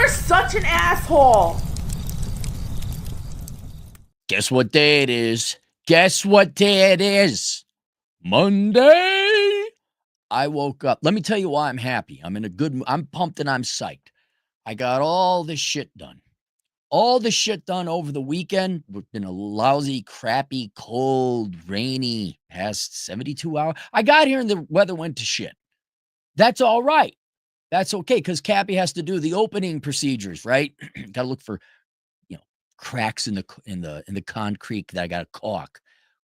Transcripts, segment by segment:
You're such an asshole. Guess what day it is? Guess what day it is? Monday. I woke up. Let me tell you why I'm happy. I'm pumped and I'm psyched. I got all this shit done. All the shit done over the weekend. It's been a lousy, crappy, cold, rainy past 72 hours. I got here and the weather went to shit. That's all right. That's okay because Cappy has to do the opening procedures, right? Got to look for, cracks in the concrete that I got to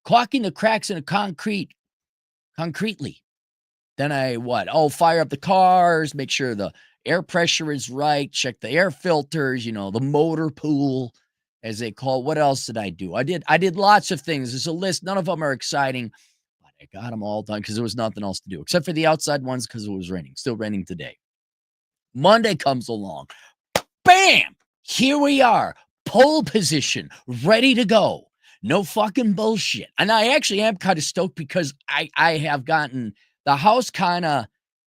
caulking the cracks in the concretely. Then fire up the cars, make sure the air pressure is right, check the air filters, the motor pool, as they call it. What else did I do? I did lots of things. There's a list. None of them are exciting, but I got them all done because there was nothing else to do except for the outside ones because it was raining. Still raining today. Monday comes along. Bam! Here we are. Pole position, ready to go. No fucking bullshit. And I actually am kind of stoked because I have gotten the house kind of,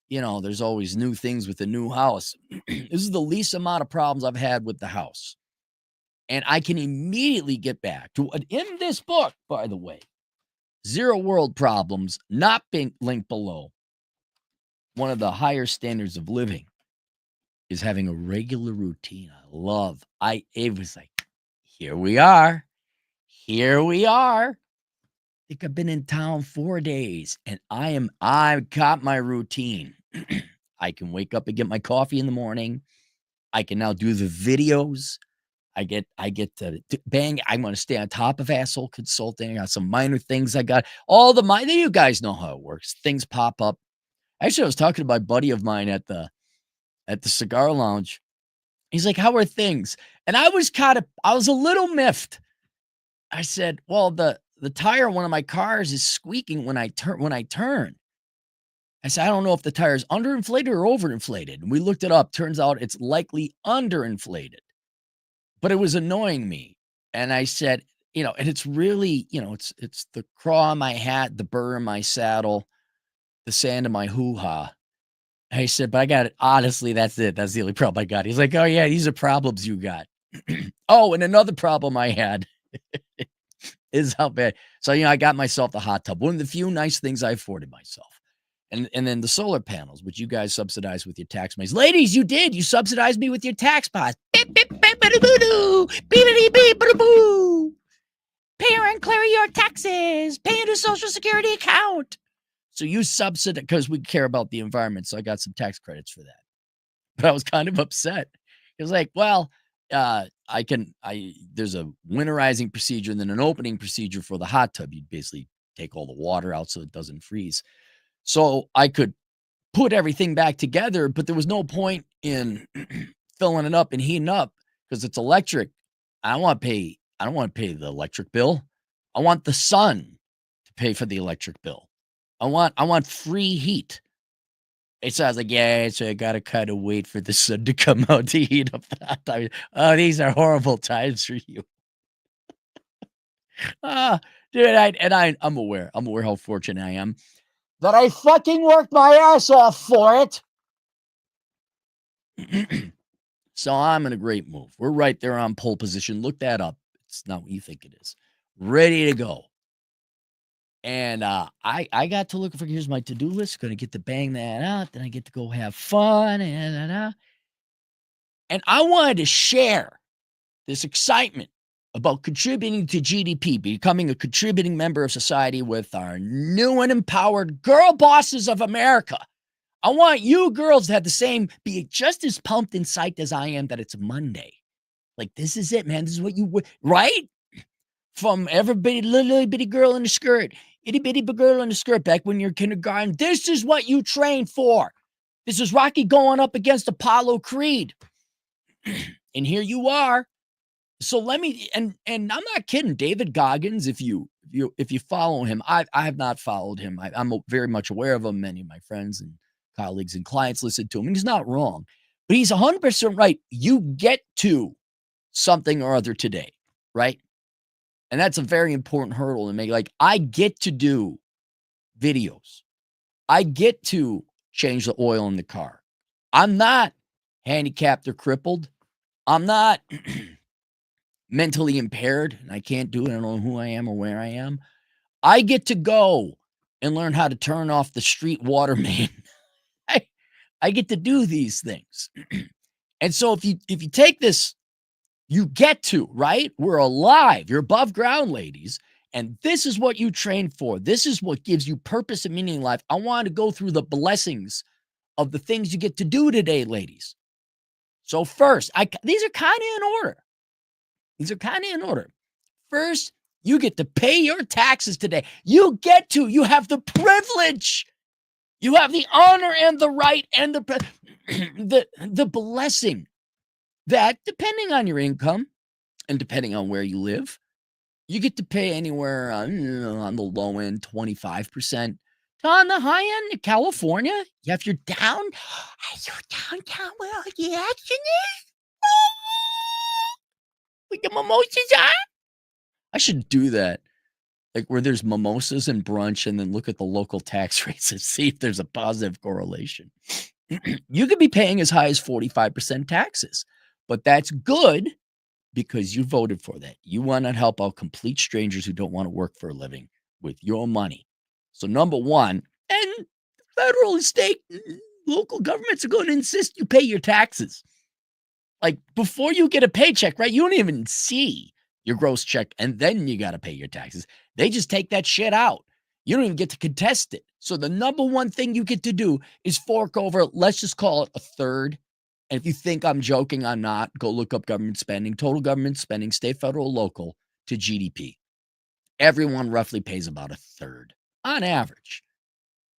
there's always new things with the new house. This is the least amount of problems I've had with the house. And I can immediately get back to what in this book, by the way, Zero World Problems, not being linked below. One of the higher standards of living is having a regular routine. It was like, here we are. Here we are. I think I've been in town 4 days and I've got my routine. I can wake up and get my coffee in the morning. I can now do the videos. I get to bang. I want to stay on top of Asshole Consulting. I got some minor things. I got all the minor. You guys know how it works. Things pop up. Actually, I was talking to my buddy of mine at the cigar lounge. He's like, how are things? And I was a little miffed. I said, well, the tire on one of my cars is squeaking when I turn. I said, I don't know if the tire is underinflated or overinflated. And we looked it up. Turns out it's likely underinflated. But it was annoying me. And I said, and it's really, it's the craw on my hat, the burr in my saddle, the sand in my hoo-ha. I said, but I got it. Honestly, that's it. That's the only problem I got. He's like, oh, yeah, these are problems you got. Oh, and another problem I had is how bad. So, I got myself the hot tub. One of the few nice things I afforded myself. And then the solar panels, which you guys subsidized with your tax money. Ladies, you did. You subsidized me with your tax pots. Beep, beep, beep, boo, beep, beep, boo. Pay and clear your taxes. Pay into Social Security account. So you subsidize because we care about the environment. So I got some tax credits for that. But I was kind of upset. It was like, well, there's a winterizing procedure and then an opening procedure for the hot tub. You'd basically take all the water out so it doesn't freeze. So I could put everything back together, but there was no point in filling it up and heating up because it's electric. I don't want to pay the electric bill. I want the sun to pay for the electric bill. I want free heat. It sounds like, yeah, so I got to kind of wait for the sun to come out to heat up that time. Oh, these are horrible times for you. Dude, I'm aware how fortunate I am that I fucking worked my ass off for it. So I'm in a great move. We're right there on pole position. Look that up. It's not what you think it is. Ready to go. And I got to look for, here's my to-do list. Going to get to bang that out. Then I get to go have fun. And I wanted to share this excitement about contributing to GDP, becoming a contributing member of society with our new and empowered girl bosses of America. I want you girls to have the same, be just as pumped and psyched as I am that it's Monday. Like, this is it, man. This is what you, right? From everybody, little bitty girl in the skirt, itty bitty girl in the skirt back when you're kindergarten. This is what you trained for. This is Rocky going up against Apollo Creed. And here you are. So let me, and I'm not kidding. David Goggins, if you follow him, I have not followed him. I'm very much aware of him. Many of my friends and colleagues and clients listen to him, and he's not wrong. But he's 100% right. You get to something or other today, right? And that's a very important hurdle to make. Like, I get to do videos. I get to change the oil in the car. I'm not handicapped or crippled. I'm not mentally impaired and I can't do it. I don't know who I am or where I am. I get to go and learn how to turn off the street water main. I, I get to do these things. And so if you take this, you get to, right? We're alive. You're above ground, ladies. And this is what you train for. This is what gives you purpose and meaning in life. I want to go through the blessings of the things you get to do today, ladies. So first, these are kind of in order. These are kind of in order. First, you get to pay your taxes today. You have the privilege. You have the honor and the right and the blessing that, depending on your income and depending on where you live, you get to pay anywhere on the low end, 25%. On the high end in California, if you're downtown where all the action is, with the mimosas are. I should do that. Like where there's mimosas and brunch, and then look at the local tax rates and see if there's a positive correlation. You could be paying as high as 45% taxes, but that's good because you voted for that. You want to help out complete strangers who don't want to work for a living with your money. So number one, and federal and state local governments are going to insist you pay your taxes. Like before you get a paycheck, right? You don't even see your gross check, and then you got to pay your taxes. They just take that shit out. You don't even get to contest it. So the number one thing you get to do is fork over, let's just call it a third. And if you think I'm joking, I'm not. Go look up government spending, total government spending, state, federal, local to GDP. Everyone roughly pays about a third on average.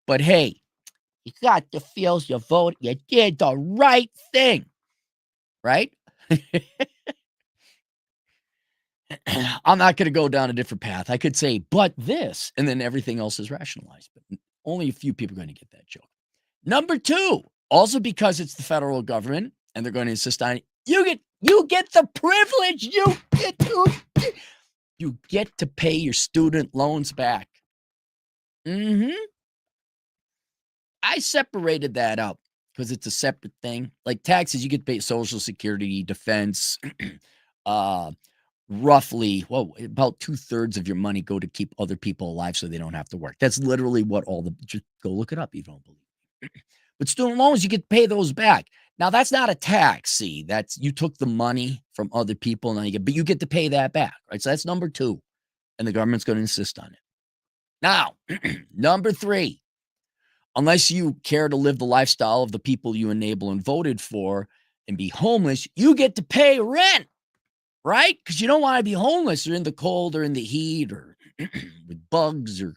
But hey, you got to feel you vote. You did the right thing, right? I'm not going to go down a different path. I could say, but this, and then everything else is rationalized. But only a few people are going to get that joke. Number two, also because it's the federal government and they're going to insist on it, you get the privilege. You get to pay your student loans back. I separated that out because it's a separate thing. Like taxes, you get to pay Social Security, defense, roughly, about 2/3 of your money go to keep other people alive so they don't have to work. That's literally what just go look it up if you don't believe me. But student loans, you get to pay those back. Now, that's not a tax, see, you took the money from other people, and but you get to pay that back, right? So that's number two, and the government's going to insist on it. Now, number three, unless you care to live the lifestyle of the people you enable and voted for and be homeless, you get to pay rent. Right? Because you don't want to be homeless or in the cold or in the heat or with bugs or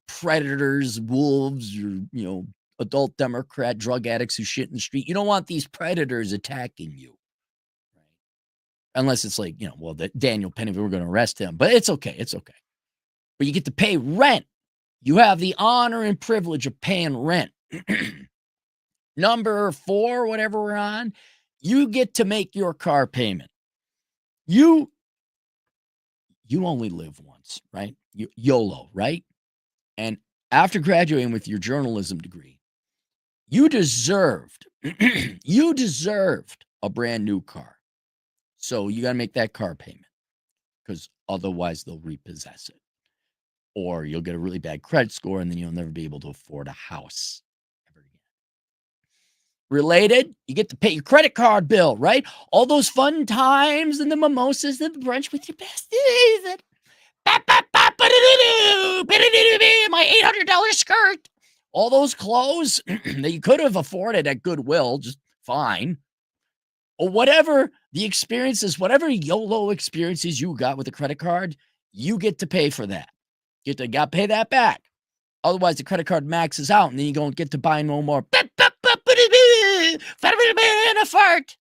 predators, wolves, or, adult Democrat drug addicts who shit in the street. You don't want these predators attacking you. Right? Unless it's like, Daniel Penny, we're going to arrest him. But it's okay. It's okay. But you get to pay rent. You have the honor and privilege of paying rent. Number four, whatever we're on, you get to make your car payment. You only live once, right? YOLO, right? And after graduating with your journalism degree, you deserved a brand new car. So you got to make that car payment because otherwise they'll repossess it. Or you'll get a really bad credit score and then you'll never be able to afford a house. Related, you get to pay your credit card bill, right? All those fun times and the mimosas and the brunch with your besties. My $800 skirt. All those clothes that you could have afforded at Goodwill, just fine. Or whatever the experiences, whatever YOLO experiences you got with a credit card, you get to pay for that. You got to pay that back. Otherwise, the credit card maxes out and then you don't get to buy no more. A fart.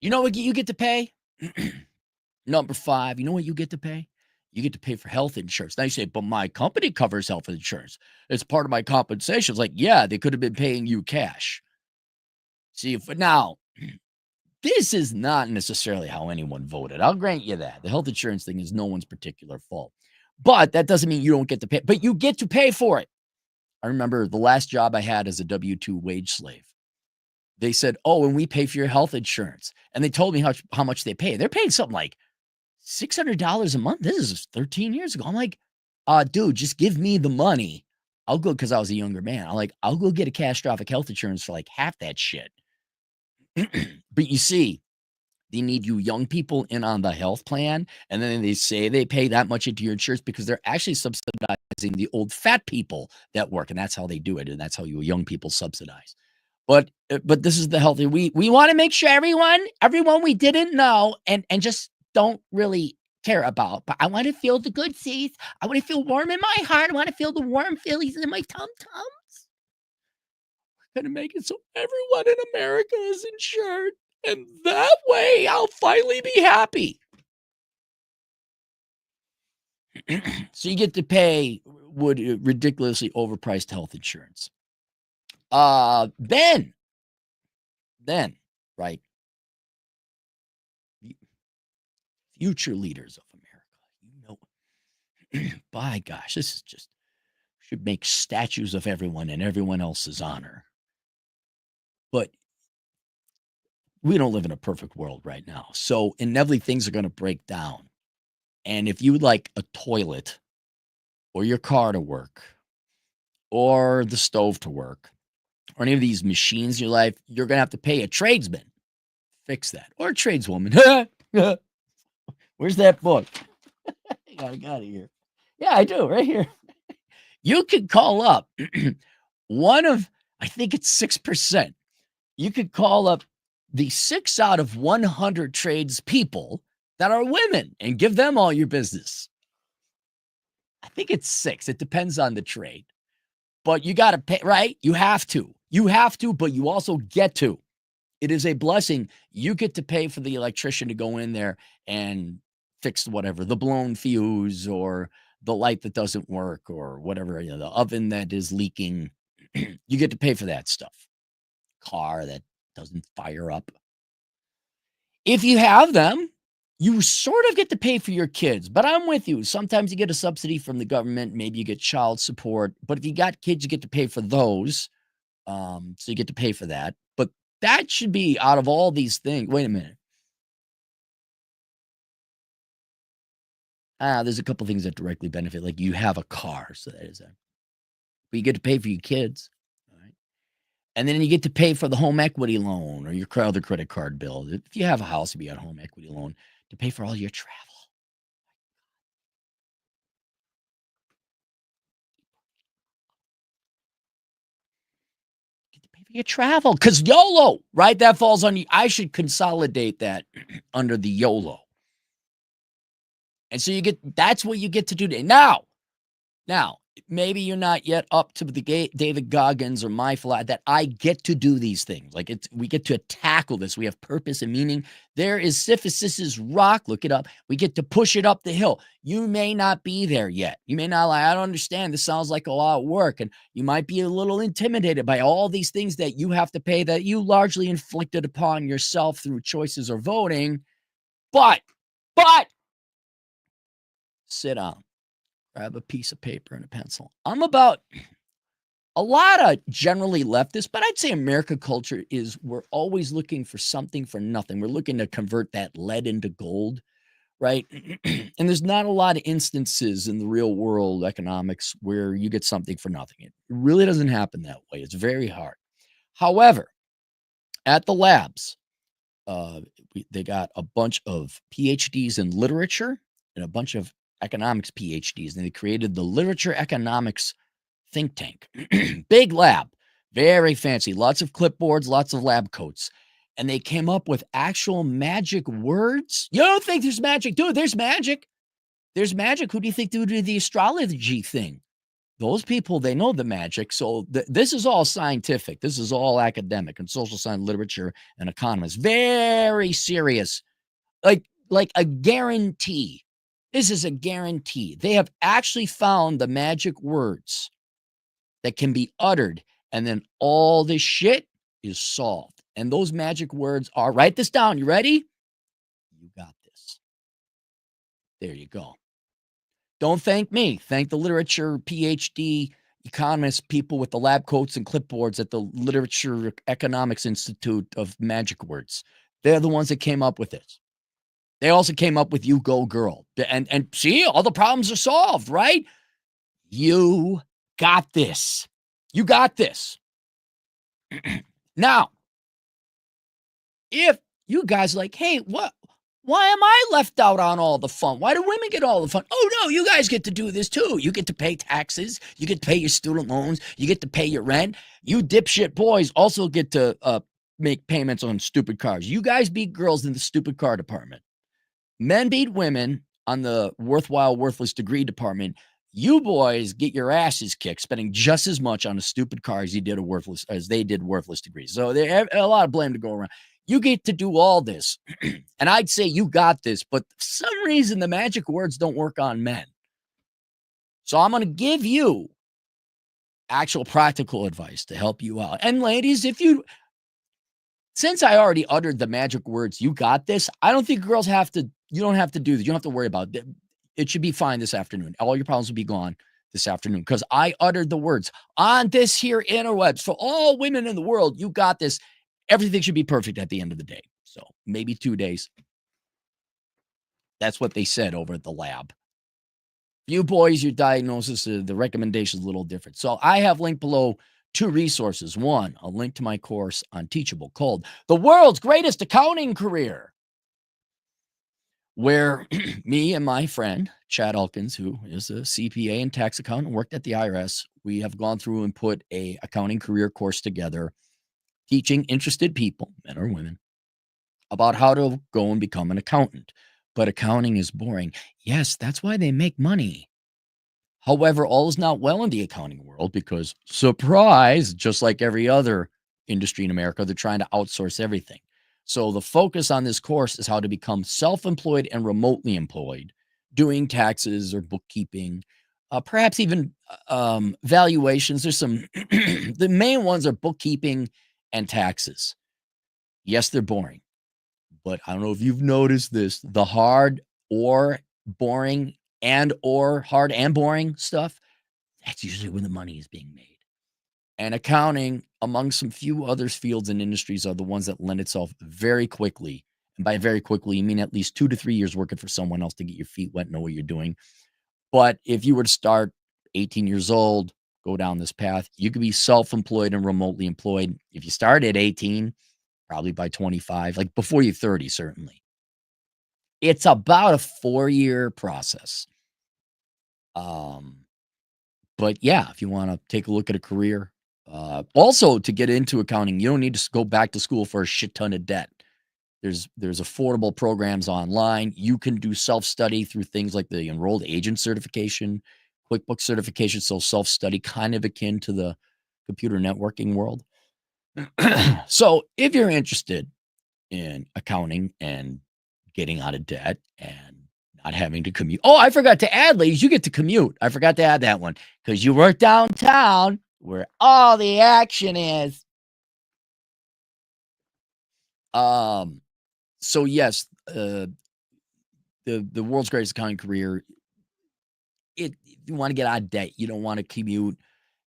You know what you get to pay? Number five, you know what you get to pay? You get to pay for health insurance. Now you say, but my company covers health insurance. It's part of my compensation. It's like, yeah, they could have been paying you cash. See, now, this is not necessarily how anyone voted. I'll grant you that. The health insurance thing is no one's particular fault. But that doesn't mean you don't get to pay. But you get to pay for it. I remember the last job I had as a W-2 wage slave. they said, oh, and we pay for your health insurance. And they told me how much they pay. They're paying something like $600 a month. This is 13 years ago. I'm like, dude, just give me the money. I'll go, because I was a younger man. I'll go get a catastrophic health insurance for like half that shit. But you see, they need you young people in on the health plan. And then they say they pay that much into your insurance because they're actually subsidizing the old fat people that work. And that's how they do it. And that's how you young people subsidize. But this is the healthy. We want to make sure everyone we didn't know and just don't really care about. But I want to feel the good seeds. I want to feel warm in my heart. I want to feel the warm feelings in my tum-tums. We're going to make it so everyone in America is insured. And that way I'll finally be happy. So you get to pay ridiculously overpriced health insurance. Then, right, future leaders of America, by gosh, this is just, should make statues of everyone in everyone else's honor. But we don't live in a perfect world right now. So inevitably things are going to break down. And if you would like a toilet or your car to work or the stove to work or any of these machines in your life, you're going to have to pay a tradesman fix that, or a tradeswoman. Where's that book? I got it here. Yeah, I do, right here. You could call up one of, I think it's 6%. You could call up the 6 out of 100 tradespeople that are women and give them all your business. I think it's 6. It depends on the trade. But you got to pay, right? You have to. You have to, but you also get to. It is a blessing. You get to pay for the electrician to go in there and fix whatever, the blown fuse or the light that doesn't work or whatever, the oven that is leaking. You get to pay for that stuff. Car that doesn't fire up. If you have them, you sort of get to pay for your kids, but I'm with you. Sometimes you get a subsidy from the government. Maybe you get child support, but if you got kids, you get to pay for those. So you get to pay for that. But that should be out of all these things. Wait a minute. There's a couple things that directly benefit, like you have a car, so that is that. But you get to pay for your kids, all right? And then you get to pay for the home equity loan or your other credit card bill. If you have a house, if you got a home equity loan, to pay for all your travel. Get to pay for your travel because YOLO, right? That falls on you. I should consolidate that under the YOLO. And so that's what you get to do today. Now, maybe you're not yet up to the David Goggins or my flat that I get to do these things. Like we get to tackle this. We have purpose and meaning. There is Sisyphus's rock. Look it up. We get to push it up the hill. You may not be there yet. You may not like, I don't understand. This sounds like a lot of work. And you might be a little intimidated by all these things that you have to pay that you largely inflicted upon yourself through choices or voting. But sit down, grab a piece of paper and a pencil. I'm about a lot of generally leftist, but I'd say America culture is we're always looking for something for nothing. We're looking to convert that lead into gold, right? And there's not a lot of instances in the real world economics where you get something for nothing. It really doesn't happen that way. It's very hard. However, at the labs, they got a bunch of PhDs in literature and a bunch of economics PhDs, and they created the Literature Economics think tank. Big lab, very fancy, lots of clipboards, lots of lab coats. And they came up with actual magic words. You don't think there's magic? Dude, there's magic. There's magic. Who do you think did the astrology thing? Those people, they know the magic. So this is all scientific. This is all academic and social science, literature, and economists. Very serious. Like a guarantee. This is a guarantee. They have actually found the magic words that can be uttered, and then all this shit is solved. And those magic words are, write this down. You ready? You got this. There you go. Don't thank me. Thank the literature PhD economists, people with the lab coats and clipboards at the Literature Economics Institute of Magic Words. They're the ones that came up with this. They also came up with You Go Girl. And see, all the problems are solved, right? You got this. You got this. Now, if you guys are like, hey, why am I left out on all the fun? Why do women get all the fun? Oh, no, you guys get to do this too. You get to pay taxes. You get to pay your student loans. You get to pay your rent. You dipshit boys also get to make payments on stupid cars. You guys beat girls in the stupid car department. Men beat women on the worthwhile, worthless degree department. You boys get your asses kicked, spending just as much on a stupid car as they did worthless degrees. So they have a lot of blame to go around. You get to do all this. And I'd say you got this, but for some reason the magic words don't work on men. So I'm going to give you actual practical advice to help you out. And ladies, since I already uttered the magic words, you got this, I don't think girls you don't have to do this. You don't have to worry about it. It should be fine this afternoon. All your problems will be gone this afternoon because I uttered the words on this here interwebs for all women in the world. You got this. Everything should be perfect at the end of the day. So maybe 2 days. That's what they said over at the lab. You boys, your diagnosis, the recommendation is a little different. So I have linked below 2 resources. One, a link to my course on Teachable called The World's Greatest Accounting Career, where me and my friend, Chad Elkins, who is a CPA and tax accountant, worked at the IRS, we have gone through and put a accounting career course together, teaching interested people, men or women, about how to go and become an accountant. But accounting is boring. Yes, that's why they make money. However, all is not well in the accounting world because, surprise, just like every other industry in America, they're trying to outsource everything. So the focus on this course is how to become self-employed and remotely employed, doing taxes or bookkeeping, perhaps even valuations. There's some, the main ones are bookkeeping and taxes. Yes, they're boring, but I don't know if you've noticed this, the hard or boring or hard and boring stuff, that's usually when the money is being made. And accounting, among some few other fields and industries, are the ones that lend itself very quickly. And by very quickly, you mean at least 2 to 3 years working for someone else to get your feet wet, know what you're doing. But if you were to start 18 years old, go down this path, you could be self-employed and remotely employed. If you start at 18, probably by 25, like before you're 30, certainly. It's about a 4-year process. But yeah, if you want to take a look at a career, also to get into accounting, you don't need to go back to school for a shit ton of debt. There's affordable programs online. You can do self-study through things like the enrolled agent certification, QuickBooks certification. So self-study, kind of akin to the computer networking world. So if you're interested in accounting and getting out of debt and not having to commute. Oh, I forgot to add, ladies, you get to commute. I forgot to add that one because you work downtown where all the action is. So yes, the world's greatest accounting career. If you want to get out of debt, you don't want to commute.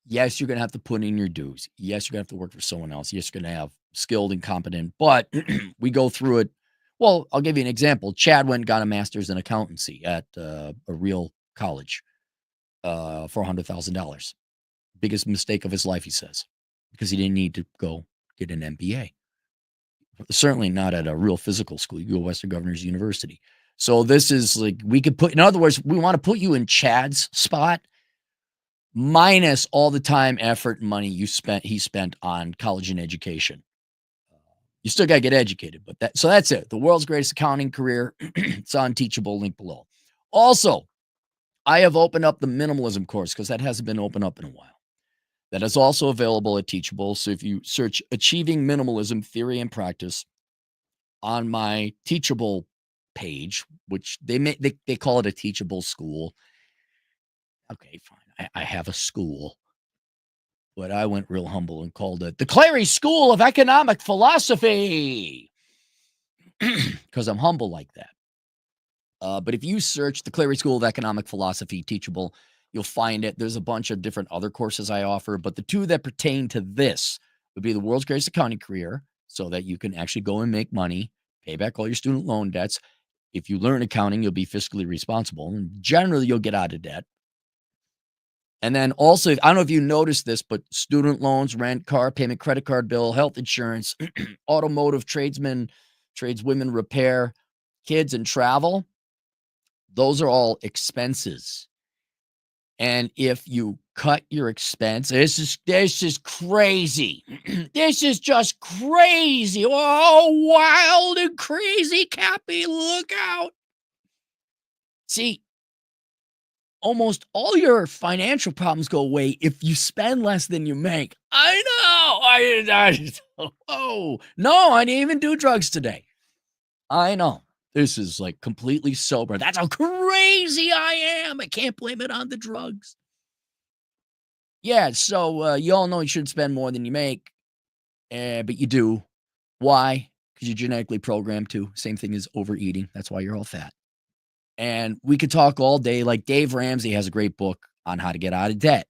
Yes, you're going to have to put in your dues. Yes, you're going to have to work for someone else. Yes, you're going to have skilled and competent, but we go through it. Well, I'll give you an example. Chad went and got a master's in accountancy at a real college for $100,000. Biggest mistake of his life, he says, because he didn't need to go get an MBA. Certainly not at a real physical school. You go to Western Governors University. So this is like, we could put, in other words, we want to put you in Chad's spot minus all the time, effort, and money he spent on college and education. You still got to get educated, but that's it. The world's greatest accounting career. It's on Teachable, link below. Also, I have opened up the minimalism course because that hasn't been opened up in a while. That is also available at Teachable. So if you search Achieving Minimalism Theory and Practice on my Teachable page, which they call it a Teachable school. Okay, fine. I have a school. But I went real humble and called it the Clary School of Economic Philosophy because I'm humble like that. But if you search the Clary School of Economic Philosophy Teachable, you'll find it. There's a bunch of different other courses I offer, but the two that pertain to this would be the World's Greatest Accounting Career, so that you can actually go and make money, pay back all your student loan debts. If you learn accounting, you'll be fiscally responsible, and generally you'll get out of debt. And then also, I don't know if you noticed this, but student loans, rent, car payment, credit card bill, health insurance, automotive, tradeswomen, repair, kids, and travel, those are all expenses. And if you cut your expense, this is crazy. This is just crazy. Oh, wild and crazy, Cappy. Look out. See, almost all your financial problems go away if you spend less than you make. I know. Oh, no, I didn't even do drugs today. I know. This is like completely sober. That's how crazy I am. I can't blame it on the drugs. Yeah, so you all know you shouldn't spend more than you make, but you do. Why? Because you're genetically programmed to. Same thing as overeating. That's why you're all fat. And we could talk all day. Like Dave Ramsey has a great book on how to get out of debt,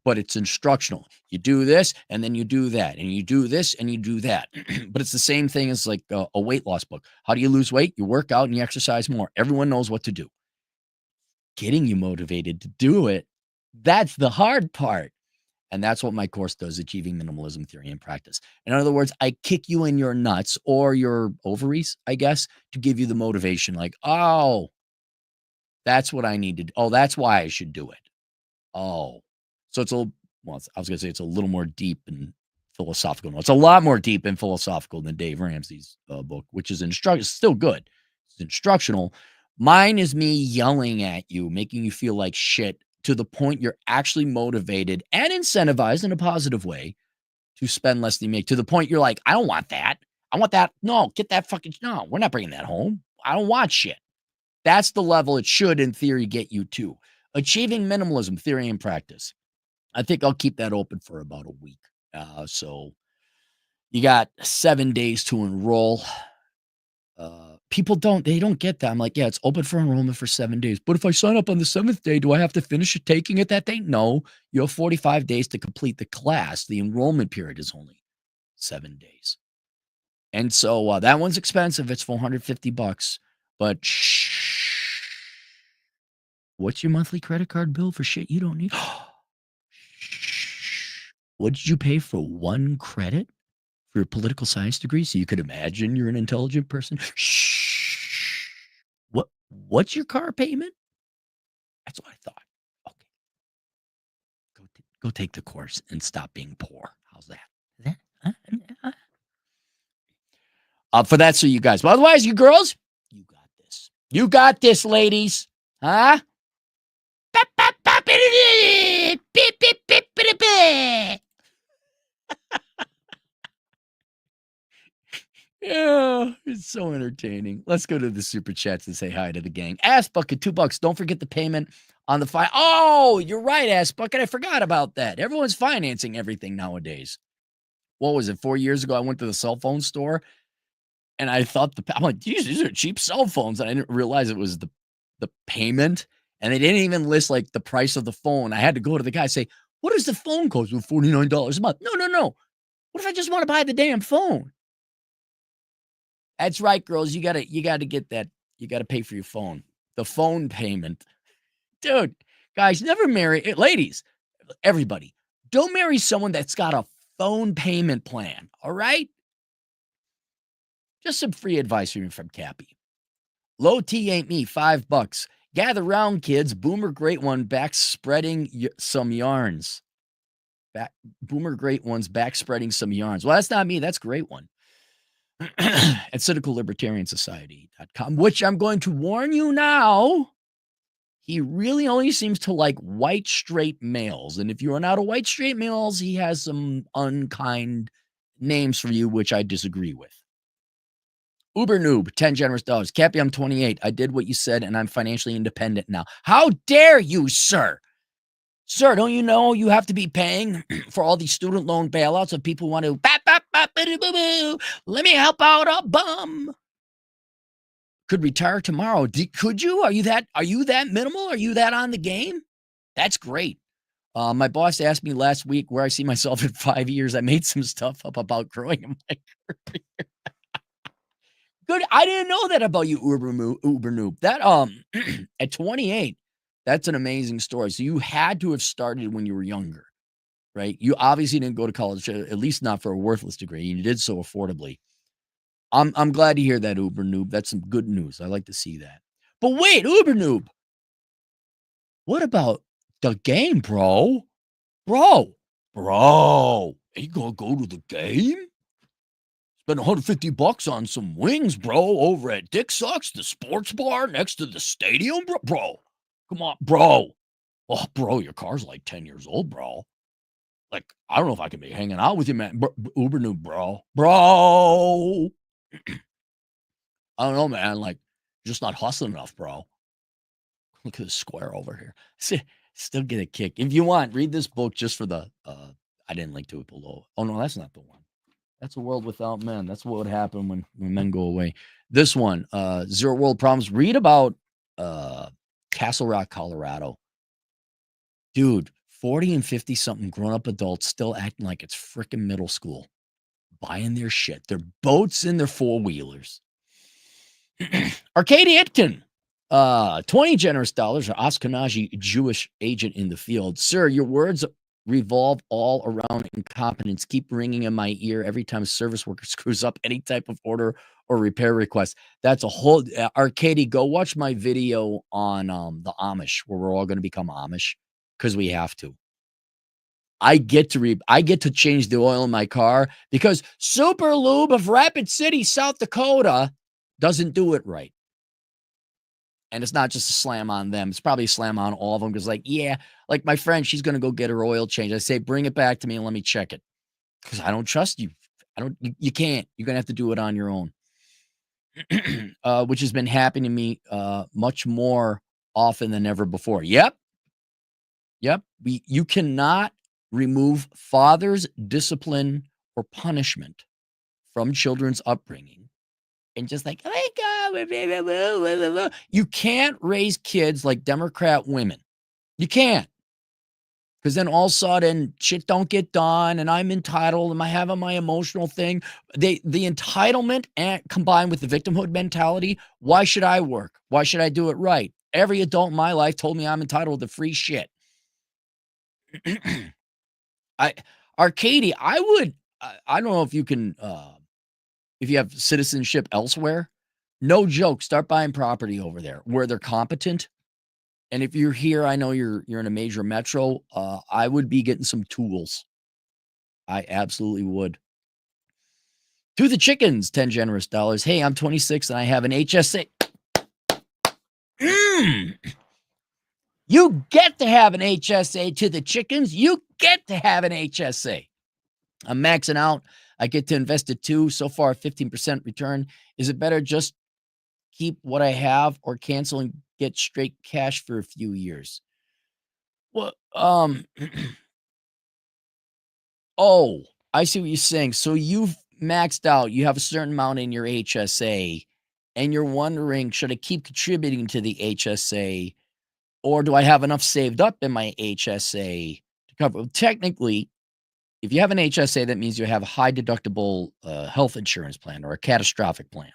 but it's instructional. You do this, and then you do that, and you do this, and you do that. But it's the same thing as like a weight loss book. How do you lose weight? You work out and you exercise more. Everyone knows what to do. Getting you motivated to do it, that's the hard part. And that's what my course does, Achieving Minimalism Theory and Practice. In other words, I kick you in your nuts or your ovaries, I guess, to give you the motivation. Like, oh, that's what I need to do. Oh, that's why I should do it. Oh, so it's I was going to say it's a little more deep and philosophical. No, it's a lot more deep and philosophical than Dave Ramsey's book, which is still good. It's instructional. Mine is me yelling at you, making you feel like shit, to the point you're actually motivated and incentivized in a positive way to spend less than you make, to the point you're like, I don't want that. I want that. No, get that fucking, no, we're not bringing that home. I don't want shit. That's the level it should, in theory, get you to. Achieving Minimalism Theory and Practice. I think I'll keep that open for about a week. So you got 7 days to enroll. People don't get that. I'm like, yeah, it's open for enrollment for 7 days. But if I sign up on the 7th day, do I have to finish taking it that day? No, you have 45 days to complete the class. The enrollment period is only 7 days. And so that one's expensive. It's $450. But what's your monthly credit card bill for shit you don't need? What did you pay for one credit for your political science degree? So you could imagine you're an intelligent person. What's your car payment? That's what I thought. Okay. Go take the course and stop being poor. How's that? For that, so you guys. But otherwise, you girls, you got this. You got this, ladies. Huh? Yeah, it's so entertaining. Let's go to the super chats and say hi to the gang. Ass Bucket, $2. Don't forget the payment on the file. Oh, you're right, Ass Bucket. I forgot about that. Everyone's financing everything nowadays. What was it? 4 years ago, I went to the cell phone store and I thought I'm like, geez, these are cheap cell phones. And I didn't realize it was the payment. And they didn't even list like the price of the phone. I had to go to the guy and say, what does the phone cost? With $49 a month? No. What if I just want to buy the damn phone? That's right, girls. You gotta get that. You gotta pay for your phone. The phone payment. Dude, guys, never marry ladies, everybody. Don't marry someone that's got a phone payment plan. All right? Just some free advice from Cappy. Low T ain't me, $5. Gather round, kids. Boomer Great One back spreading some yarns. Boomer Great One's back spreading some yarns. Well, that's not me. That's Great One. At cynicallibertariansociety.com, which I'm going to warn you now, he really only seems to like white straight males. And if you run out of white straight males, he has some unkind names for you, which I disagree with. Uber Noob, 10 generous dollars. Cappy, I'm 28. I did what you said, and I'm financially independent now. How dare you, sir? Sir, don't you know you have to be paying for all these student loan bailouts of people who want to let me help out a bum? Could retire tomorrow. Could you? Are you that minimal? Are you that on the game? That's great. My boss asked me last week where I see myself in 5 years. I made some stuff up about growing in my career. Good. I didn't know that about you, Uber noob. That at 28, that's an amazing story. So you had to have started when you were younger, right? You obviously didn't go to college, at least not for a worthless degree. And you did so affordably. I'm glad to hear that, Uber noob. That's some good news. I like to see that. But wait, Uber noob, what about the game, bro? Bro, are you gonna go to the game? Spend $150 on some wings, bro, over at Dick Sucks, the sports bar next to the stadium, bro. Come on, bro. Oh, bro, your car's like 10 years old, bro. Like, I don't know if I can be hanging out with you, man. Uber new, bro. Bro. I don't know, man. Like, you're just not hustling enough, bro. Look at the square over here. See, still get a kick. If you want, read this book just for the I didn't link to it below. Oh no, that's not the one. That's a world without men. That's what would happen when men go away. This one, Zero World Problems. Read about Castle Rock, Colorado. Dude, 40 and 50 something grown-up adults still acting like it's freaking middle school. Buying their shit. Their boats and their four-wheelers. Arcady Itkin. 20 generous dollars, an Ashkenazi Jewish agent in the field. Sir, your words revolve all around incompetence. Keep ringing in my ear every time a service worker screws up any type of order or repair request. That's a whole Arcady, go watch my video on the Amish, where we're all going to become Amish because we have to. I get to change the oil in my car because Super Lube of Rapid City, South Dakota doesn't do it right. And it's not just a slam on them. It's probably a slam on all of them because, like, yeah, like my friend, she's going to go get her oil change. I say, bring it back to me and let me check it because I don't trust you. You can't. You're going to have to do it on your own, which has been happening to me much more often than ever before. Yep. You cannot remove father's discipline or punishment from children's upbringing. And just like, you can't raise kids like Democrat women. You can't. Because then all of a sudden shit don't get done and I'm entitled and I have my emotional thing. The entitlement and combined with the victimhood mentality, why should I work? Why should I do it right? Every adult in my life told me I'm entitled to free shit. Arcady, I don't know if you can if you have citizenship elsewhere, no joke, start buying property over there where they're competent. And if you're here, I know you're in a major metro, I would be getting some tools. I absolutely would. To the chickens, 10 generous dollars. Hey, I'm 26 and I have an HSA. You get to have an HSA to the chickens. You get to have an HSA. I'm maxing out. I get to invest it too. So far, 15% return. Is it better just keep what I have or cancel and get straight cash for a few years? Well, oh, I see what you're saying. So you've maxed out. You have a certain amount in your HSA, and you're wondering, should I keep contributing to the HSA, or do I have enough saved up in my HSA to cover? Technically, if you have an HSA, that means you have a high deductible health insurance plan or a catastrophic plan.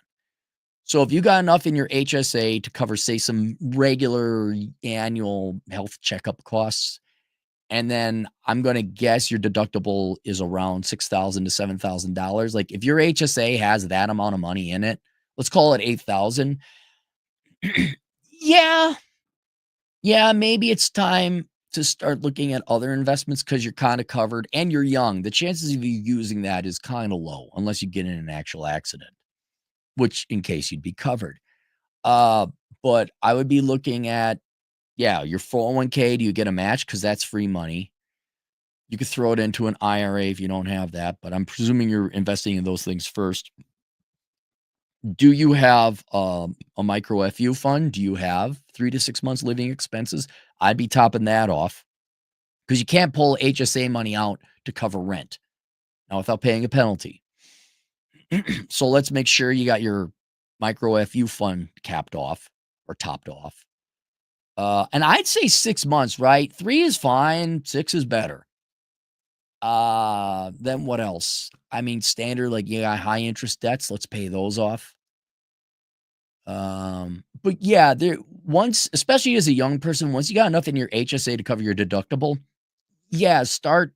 So if you got enough in your HSA to cover, say, some regular annual health checkup costs, and then I'm going to guess your deductible is around $6,000 to $7,000. Like if your HSA has that amount of money in it, let's call it $8,000. Yeah, maybe it's time to start looking at other investments because you're kind of covered and you're young. The chances of you using that is kind of low unless you get in an actual accident, which in case you'd be covered. But I would be looking at, your 401k. Do you get a match? Because that's free money. You could throw it into an IRA if you don't have that, but I'm presuming you're investing in those things first. Do you have a micro FU fund? Do you have 3 to 6 months living expenses? I'd be topping that off because you can't pull HSA money out to cover rent now without paying a penalty. So let's make sure you got your micro FU fund capped off or topped off. And I'd say 6 months, right? 3 is fine, 6 is better. Then what else? I mean, standard, like, you got high interest debts, let's pay those off. But yeah, there once, especially as a young person, once you got enough in your HSA to cover your deductible, yeah, start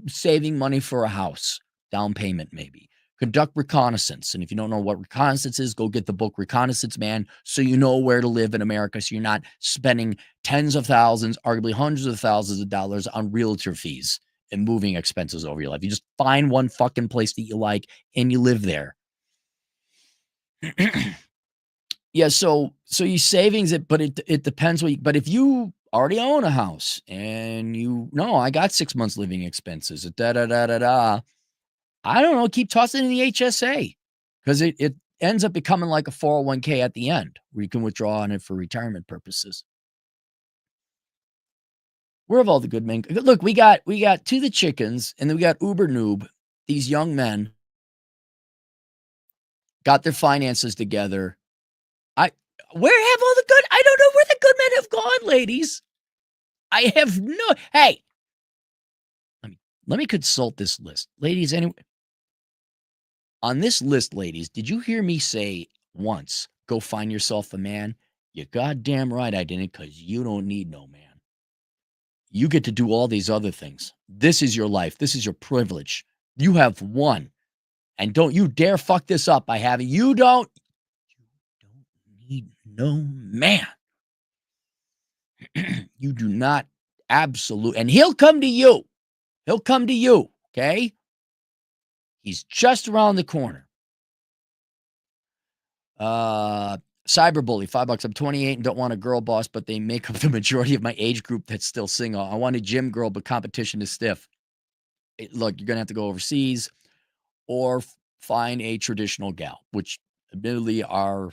saving money for a house, down payment maybe. Conduct reconnaissance. And if you don't know what reconnaissance is, go get the book Reconnaissance Man so you know where to live in America. So you're not spending tens of thousands, arguably hundreds of thousands of dollars on realtor fees and moving expenses over your life. You just find one fucking place that you like and you live there. Yeah, so you savings it, but it depends what you, but if you already own a house and you no, I got 6 months living expenses, da da da da da. I don't know, keep tossing in the HSA because it ends up becoming like a 401k at the end where you can withdraw on it for retirement purposes. Where have all the good men? Look, we got To the Chickens and then we got Uber Noob. These young men got their finances together. I where have all the good? I don't know where the good men have gone, ladies. I have no. Hey, let me consult this list, ladies. Anyway, on this list, ladies, did you hear me say once, "Go find yourself a man"? You goddamn right I didn't, because you don't need no man. You get to do all these other things. This is your life. This is your privilege. You have one, and don't you dare fuck this up by having. You don't need no man. You do not absolute, and he'll come to you. He'll come to you, okay? He's just around the corner. Cyberbully, $5. I'm 28 and don't want a girl boss, but they make up the majority of my age group that's still single. I want a gym girl, but competition is stiff. Look, you're gonna have to go overseas or find a traditional gal, which admittedly are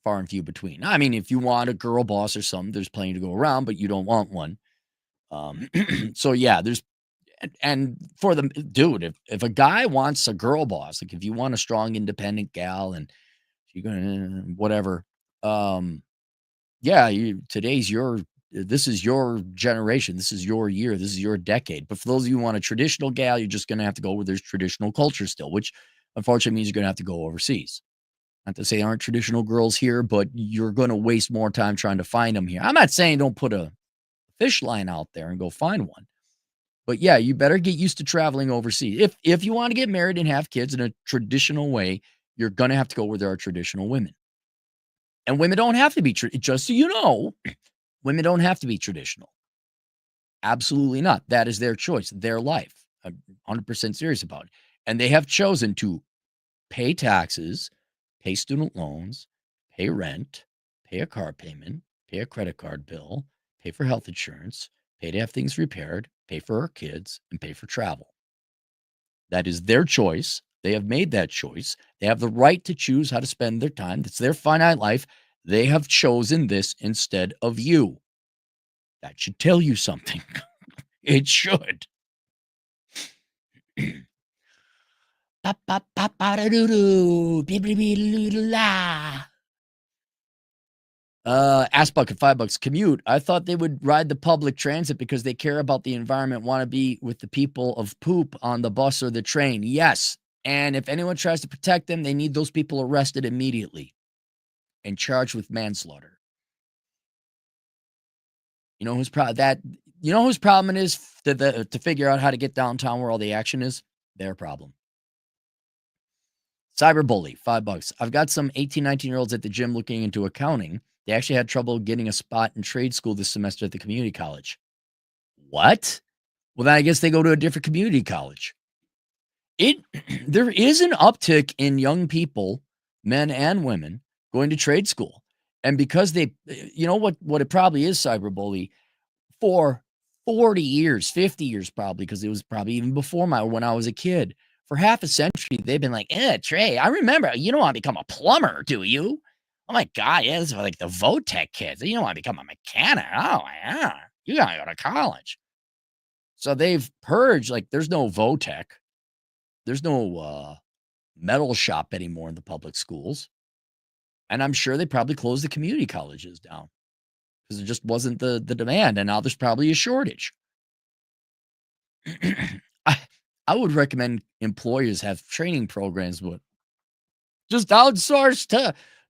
far and few between. I mean, if you want a girl boss or something, there's plenty to go around, but you don't want one. So yeah, there's and for the dude, if a guy wants a girl boss, like if you want a strong, independent gal and you're gonna whatever, yeah, this is your generation, this is your year, this is your decade. But for those of you who want a traditional gal, you're just gonna have to go where there's traditional culture still, which unfortunately means you're gonna have to go overseas. Not to say there aren't traditional girls here, but you're gonna waste more time trying to find them here. I'm not saying don't put a fish line out there and go find one. But yeah, you better get used to traveling overseas. If you want to get married and have kids in a traditional way, you're gonna have to go where there are traditional women. And women don't have to be just so you know, women don't have to be traditional. Absolutely not. That is their choice, their life. I'm 100% serious about it. And they have chosen to pay taxes, pay student loans, pay rent, pay a car payment, pay a credit card bill, pay for health insurance, pay to have things repaired, pay for our kids, and pay for travel. That is their choice. They have made that choice. They have the right to choose how to spend their time. It's their finite life. They have chosen this instead of you. That should tell you something. It should. Ass bucket, $5. Commute. I thought they would ride the public transit because they care about the environment, want to be with the people of poop on the bus or the train. Yes. And if anyone tries to protect them, they need those people arrested immediately and charged with manslaughter. You know whose whose problem it is to figure out how to get downtown where all the action is? Their problem. Cyberbully, $5. I've got some 18, 19-year-olds at the gym looking into accounting. They actually had trouble getting a spot in trade school this semester at the community college. What? Well, then I guess they go to a different community college. There is an uptick in young people, men and women, going to trade school. And because you know what it probably is, cyberbully, for 40 years, 50 years probably, because it was probably even before when I was a kid. For half a century, they've been like, Trey, I remember, you don't want to become a plumber, do you? Oh my God, yeah, this is like the Votech kids. You don't want to become a mechanic. Oh, yeah. You got to go to college. So they've purged, like, there's no Votech. There's no metal shop anymore in the public schools. And I'm sure they probably closed the community colleges down because there just wasn't the demand, and now there's probably a shortage. I would recommend employers have training programs, but just outsource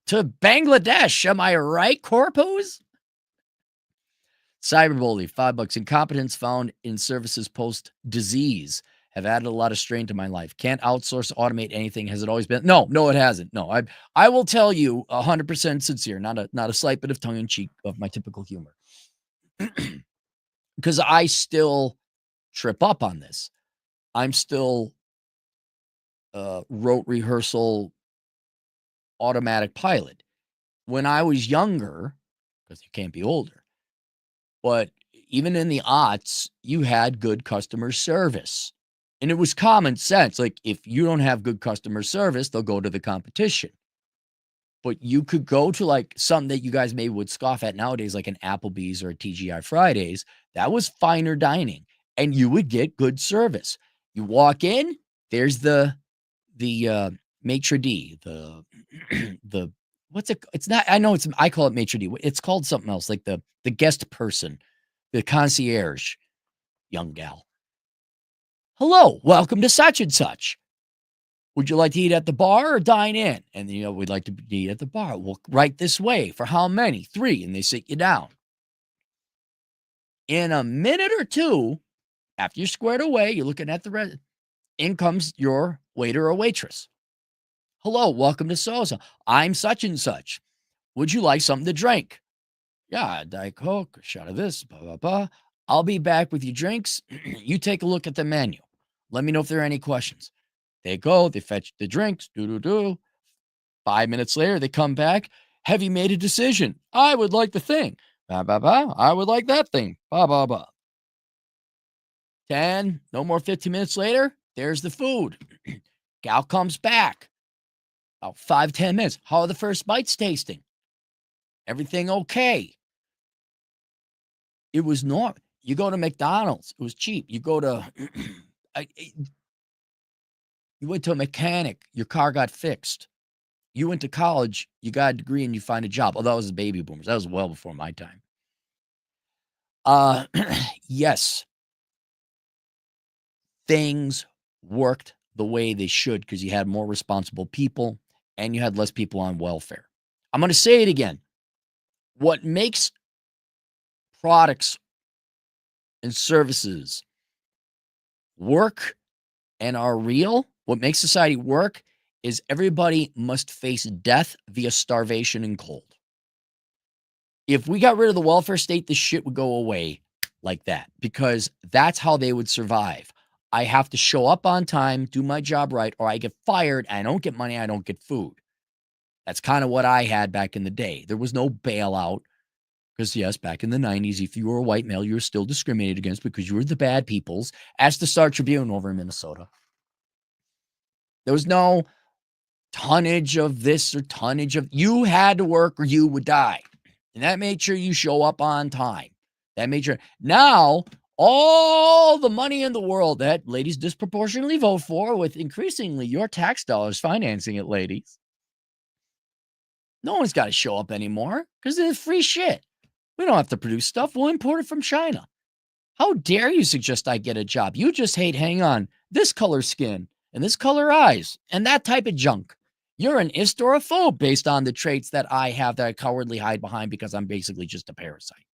to Bangladesh. Am I right, corpos? Cyberbully, $5. Incompetence found in services post disease have added a lot of strain to my life. Can't outsource, automate anything. Has it always been? No, it hasn't. No, I will tell you 100% sincere, not a slight bit of tongue in cheek of my typical humor. Because I still trip up on this. I'm still rote rehearsal automatic pilot. When I was younger, because you can't be older, but even in the aughts, you had good customer service. And it was common sense. Like, if you don't have good customer service, they'll go to the competition. But you could go to like something that you guys maybe would scoff at nowadays, like an Applebee's or a TGI Fridays. That was finer dining, and you would get good service. You walk in, there's the maitre d', the what's it? It's not. I know I call it maitre d'. It's called something else, like the guest person, the concierge, young gal. Hello, welcome to such and such. Would you like to eat at the bar or dine in? And, we'd like to eat at the bar. Well, right this way. For how many? 3. And they sit you down. In a minute or two, after you're squared away, you're looking at the in comes your waiter or waitress. Hello, welcome to so-and-so. I'm such and such. Would you like something to drink? Yeah, Diet Coke, a shot of this, blah, blah, blah. I'll be back with your drinks. You take a look at the menu. Let me know if there are any questions. They go, they fetch the drinks, 5 minutes later, they come back. Have you made a decision? I would like the thing. Bah, bah, bah. I would like that thing. Bah, bah, bah. 10, no more 15 minutes later, there's the food. Gal comes back. About 5-10 minutes. How are the first bites tasting? Everything okay? It was normal. You go to McDonald's, it was cheap. You go to... You went to a mechanic, your car got fixed. You went to college, you got a degree, and you find a job. Oh, that was the baby boomers. That was well before my time. Yes. Things worked the way they should because you had more responsible people and you had less people on welfare. I'm going to say it again. What makes products and services work and are real, what makes society work, is everybody must face death via starvation and cold. If we got rid of the welfare state, this shit would go away like that because that's how they would survive. I have to show up on time, do my job right, or I get fired. I don't get money. I don't get food. That's kind of what I had back in the day. There was no bailout because, yes, back in the 90s, if you were a white male, you were still discriminated against because you were the bad peoples. Ask the Star Tribune over in Minnesota. There was no tonnage of this or tonnage of... You had to work or you would die. And that made sure you show up on time. That made sure... Now, all the money in the world that ladies disproportionately vote for, with increasingly your tax dollars financing it, ladies. No one's got to show up anymore because it's free shit. We don't have to produce stuff. We'll import it from China. How dare you suggest I get a job? You just hate, hang on, this color skin and this color eyes and that type of junk. You're an istophobe based on the traits that I have that I cowardly hide behind because I'm basically just a parasite.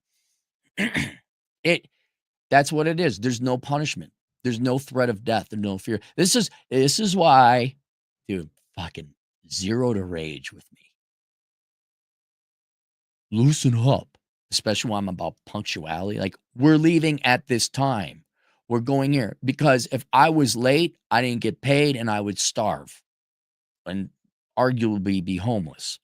That's what it is. There's no punishment. There's no threat of death and no fear. This is why, dude, fucking zero to rage with me. Loosen up, especially when I'm about punctuality. Like, we're leaving at this time. We're going here. Because if I was late, I didn't get paid and I would starve and arguably be homeless.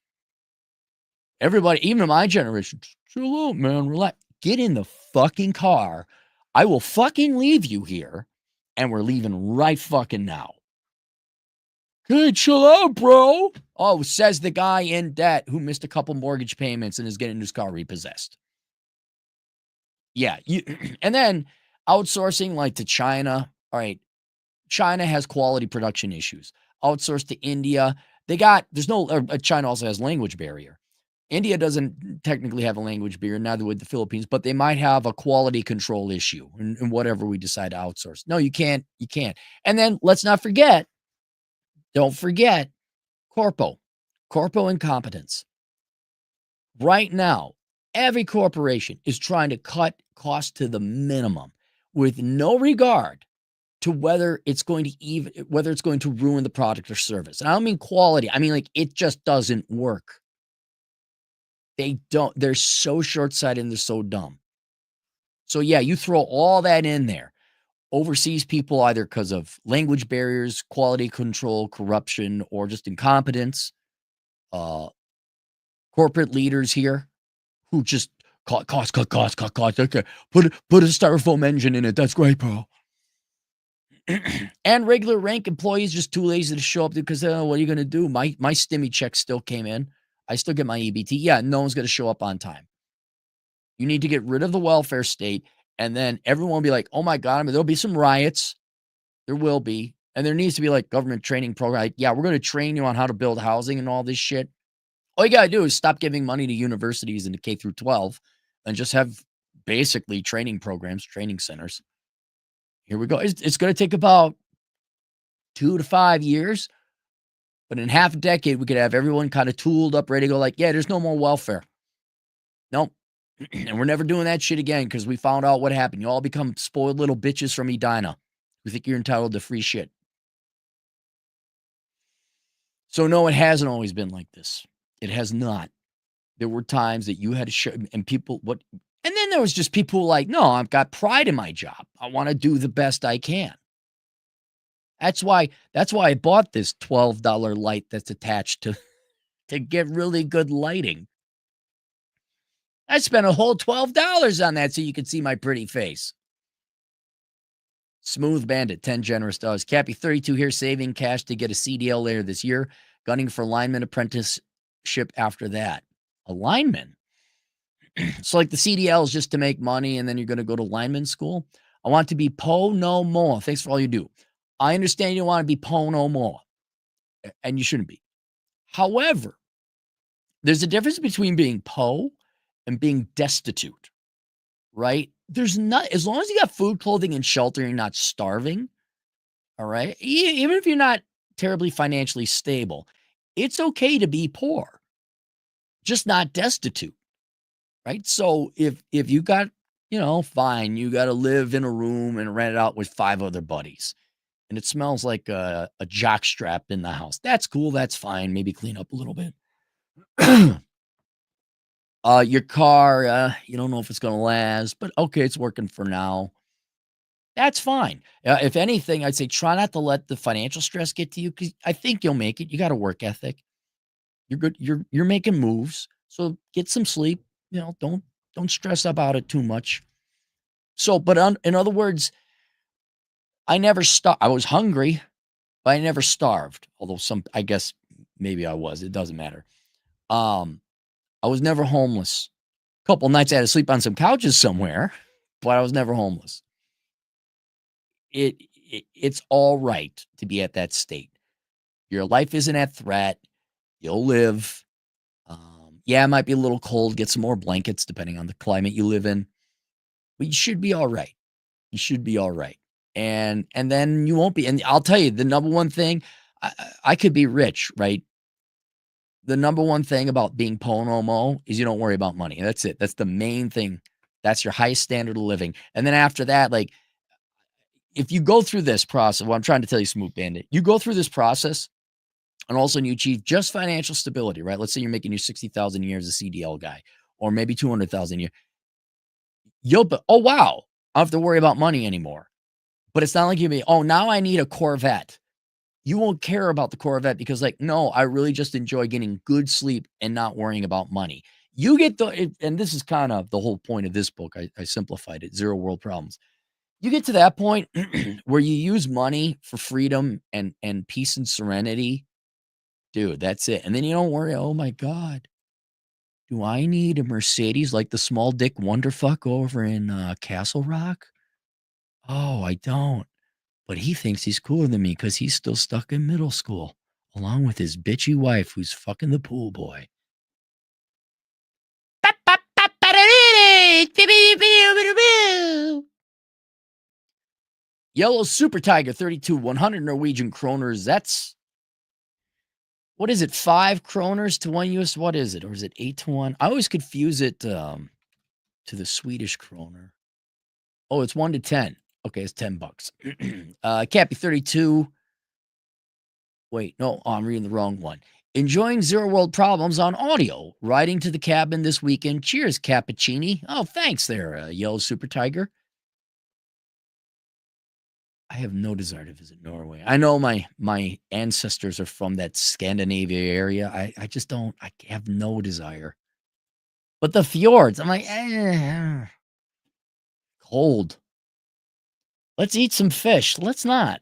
Everybody, even in my generation, chill out, man, relax. Get in the fucking car. I will fucking leave you here, and we're leaving right fucking now. Okay, chill out, bro. Oh, says the guy in debt who missed a couple mortgage payments and is getting his car repossessed. Yeah, and then outsourcing like to China. All right, China has quality production issues. Outsourced to India. China also has language barrier. India doesn't technically have a language barrier, neither would the Philippines, but they might have a quality control issue in whatever we decide to outsource. No, you can't. You can't. And then let's not forget, don't forget corpo incompetence. Right now, every corporation is trying to cut costs to the minimum with no regard to whether it's going to ruin the product or service. And I don't mean quality. I mean, like, it just doesn't work. They're so short-sighted and they're so dumb. So yeah, you throw all that in there. Overseas people, either because of language barriers, quality control, corruption, or just incompetence. Corporate leaders here who just cost. Okay, put a styrofoam engine in it. That's great, bro. And regular rank employees just too lazy to show up because what are you going to do? My stimmy check still came in. I still get my EBT. Yeah, no one's going to show up on time. You need to get rid of the welfare state, and then everyone will be like, oh my God, I mean, there'll be some riots. There will be. And there needs to be like government training program. Like, yeah, we're going to train you on how to build housing and all this shit. All you got to do is stop giving money to universities and to K through 12 and just have basically training programs, training centers. Here we go. It's going to take about 2 to 5 years, but in half a decade, we could have everyone kind of tooled up, ready to go like, yeah, there's no more welfare. Nope. And we're never doing that shit again because we found out what happened. You all become spoiled little bitches from Edina who think you're entitled to free shit. So no, it hasn't always been like this. It has not. There were times that you had to show, and people, and then there was just people who like, no, I've got pride in my job. I want to do the best I can. That's why I bought this $12 light that's attached to get really good lighting. I spent a whole $12 on that so you could see my pretty face. Smooth Bandit, 10 generous dollars. Cappy, 32 here, saving cash to get a CDL later this year. Gunning for lineman apprenticeship after that. A lineman? So like the CDL is just to make money and then you're going to go to lineman school? I want to be Po no more. Thanks for all you do. I understand you want to be Po no more. And you shouldn't be. However, there's a difference between being Po and being destitute, right? There's not, as long as you got food, clothing, and shelter, you're not starving. All right. Even if you're not terribly financially stable, it's okay to be poor, just not destitute. Right. So if you got, fine, you got to live in a room and rent it out with 5 other buddies and it smells like a jock strap in the house. That's cool. That's fine. Maybe clean up a little bit. Your car, you don't know if it's going to last, but okay, it's working for now. That's fine. If anything, I'd say try not to let the financial stress get to you because I think you'll make it. You got a work ethic. You're good. You're making moves. So get some sleep. Don't stress about it too much. So, but in other words, I never starved. I was hungry, but I never starved. Although I guess maybe I was. It doesn't matter. I was never homeless. A couple nights I had to sleep on some couches somewhere, but I was never homeless. It's all right to be at that state. Your life isn't at threat. You'll live. Yeah, it might be a little cold. Get some more blankets depending on the climate you live in. But you should be all right. You should be all right. And then you won't be. And I'll tell you, the number one thing, I could be rich, right? The number one thing about being Ponomo is you don't worry about money. That's it. That's the main thing. That's your highest standard of living. And then after that, like, if you go through this process, what I'm trying to tell you, Smooth Bandit, you go through this process and all of a sudden you achieve just financial stability, right? Let's say you're making your 60,000 a year as a CDL guy, or maybe 200,000 a year. You'll be, oh, wow, I don't have to worry about money anymore. But it's not like you'll be, oh, now I need a Corvette. You won't care about the Corvette because, like, no, I really just enjoy getting good sleep and not worrying about money. You get and this is kind of the whole point of this book. I simplified it, Zero World Problems. You get to that point where you use money for freedom and peace and serenity. Dude, that's it. And then you don't worry, oh my God, do I need a Mercedes like the small dick wonderfuck over in Castle Rock? Oh, I don't. But he thinks he's cooler than me because he's still stuck in middle school, along with his bitchy wife who's fucking the pool boy. Yellow Super Tiger 32, 100 Norwegian kroners. That's, what is it? 5 kroners to 1 US. What is it? Or is it 8 to 1? I always confuse it to the Swedish kroner. Oh, it's 1 to 10. Okay, it's $10. Cappy 32. Wait, no, I'm reading the wrong one. Enjoying Zero World Problems on audio. Riding to the cabin this weekend. Cheers, Cappuccini. Oh, thanks there, Yellow Super Tiger. I have no desire to visit Norway. I know my ancestors are from that Scandinavia area. I just don't. I have no desire. But the fjords, I'm like, cold. Let's eat some fish. Let's not.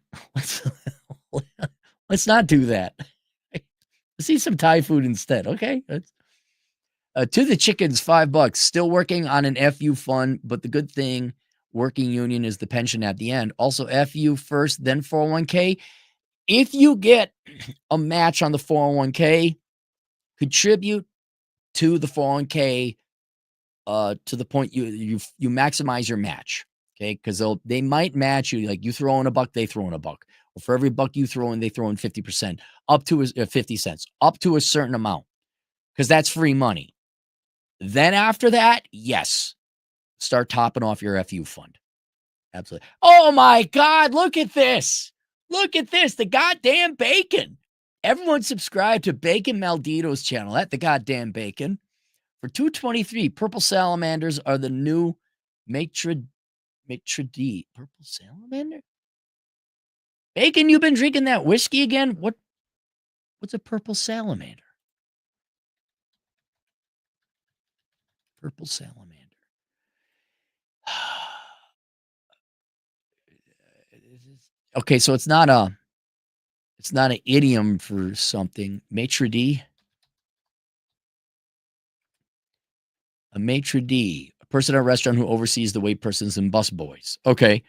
Let's not do that. Let's eat some Thai food instead. Okay. To the chickens, $5. Still working on an FU fund, but the good thing, working union, is the pension at the end. Also, FU first, then 401k. If you get a match on the 401k, contribute to the 401k to the point you maximize your match. Okay, because they might match you, like you throw in $1, they throw in $1. Or for every buck you throw in, they throw in 50%, up to 50 cents, up to a certain amount, because that's free money. Then after that, yes, start topping off your FU fund. Absolutely. Oh my God, look at this. Look at this. The goddamn bacon. Everyone subscribe to Bacon Maldito's channel at the goddamn bacon. For $2.23, purple salamanders are the new maitre d'. Purple salamander? Bacon, you've been drinking that whiskey again? What's a purple salamander? Purple salamander. Okay, so it's not an idiom for something. Maitre d'. A maitre d', a person at a restaurant who oversees the wait persons and busboys. Okay.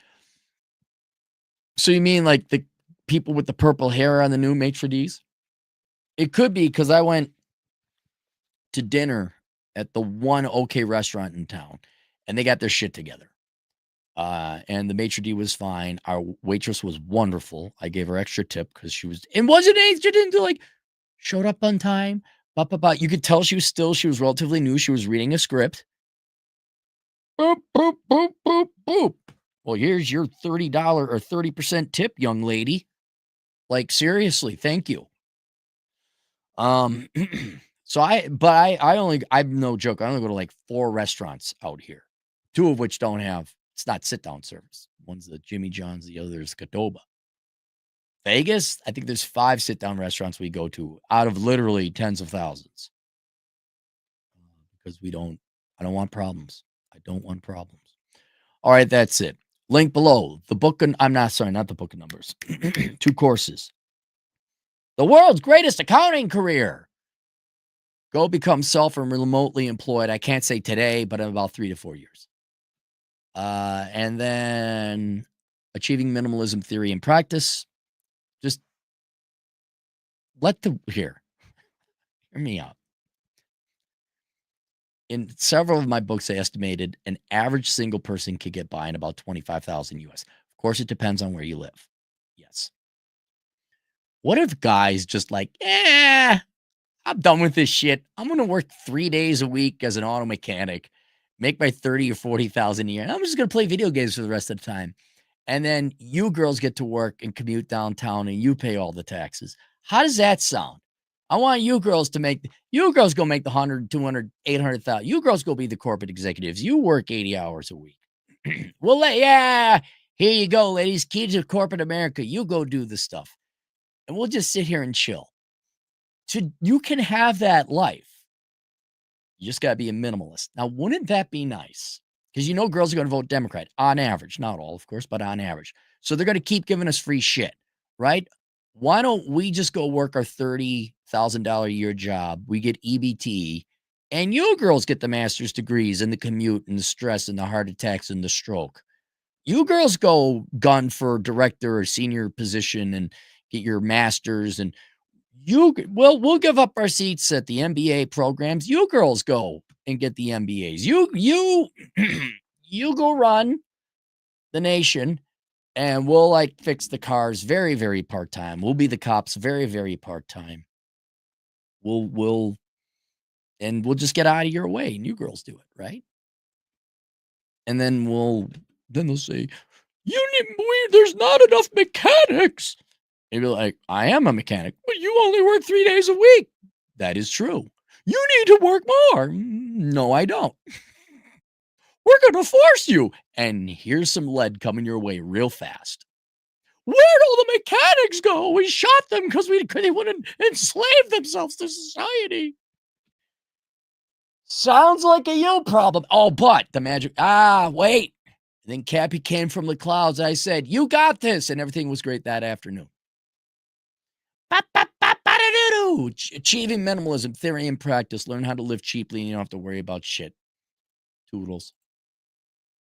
So you mean like the people with the purple hair on the new maitre d's? It could be, because I went to dinner at the one okay restaurant in town, and they got their shit together. And the maitre d' was fine. Our waitress was wonderful. I gave her extra tip because she was, and wasn't extra, didn't do, like, showed up on time. You could tell she was relatively new. She was reading a script. Boop, boop, boop, boop, boop. Well, here's your $30 or 30% tip, young lady. Like, seriously, thank you. So I'm no joke. I only go to like 4 restaurants out here, 2 of which don't have, it's not sit down service. One's the Jimmy John's, the other is Qdoba. Vegas, I think there's 5 sit down restaurants we go to out of literally tens of thousands. Because I don't want problems. I don't want problems. All right, that's it. Link below. The book, not the book of numbers. 2 courses. The world's greatest accounting career. Go become self and remotely employed. I can't say today, but in about 3 to 4 years. And then achieving minimalism theory and practice. Just hear me out. In several of my books, I estimated an average single person could get by in about 25,000 US. Of course, it depends on where you live. Yes. What if guys just like, I'm done with this shit. I'm going to work 3 days a week as an auto mechanic, make my 30 or 40,000 a year. And I'm just going to play video games for the rest of the time. And then you girls get to work and commute downtown and you pay all the taxes. How does that sound? I want you girls go make the 100, 200, 800,000. You girls go be the corporate executives. You work 80 hours a week. Here you go, ladies. Key to corporate America. You go do the stuff. And we'll just sit here and chill. You can have that life. You just got to be a minimalist. Now, wouldn't that be nice? Because girls are going to vote Democrat on average. Not all, of course, but on average. So they're going to keep giving us free shit, right? Why don't we just go work our $30,000 a year job? We get EBT, and you girls get the master's degrees and the commute and the stress and the heart attacks and the stroke. You girls go gun for director or senior position and get your master's and We'll give up our seats at the MBA programs. You girls go and get the MBAs. You you go run the nation, and we'll like fix the cars very, very part-time. We'll be the cops very, very part-time. We'll and we'll just get out of your way, and you girls do it, right? And then they'll say, there's not enough mechanics. And you'll be like, I am a mechanic, but you only work 3 days a week. That is true. You need to work more. No, I don't. We're going to force you. And here's some lead coming your way real fast. Where'd all the mechanics go? We shot them because they wouldn't enslave themselves to society. Sounds like a you problem. Oh, but the magic. Wait. And then Cappy came from the clouds. I said, you got this. And everything was great that afternoon. Achieving minimalism, theory and practice. Learn how to live cheaply and you don't have to worry about shit. Toodles.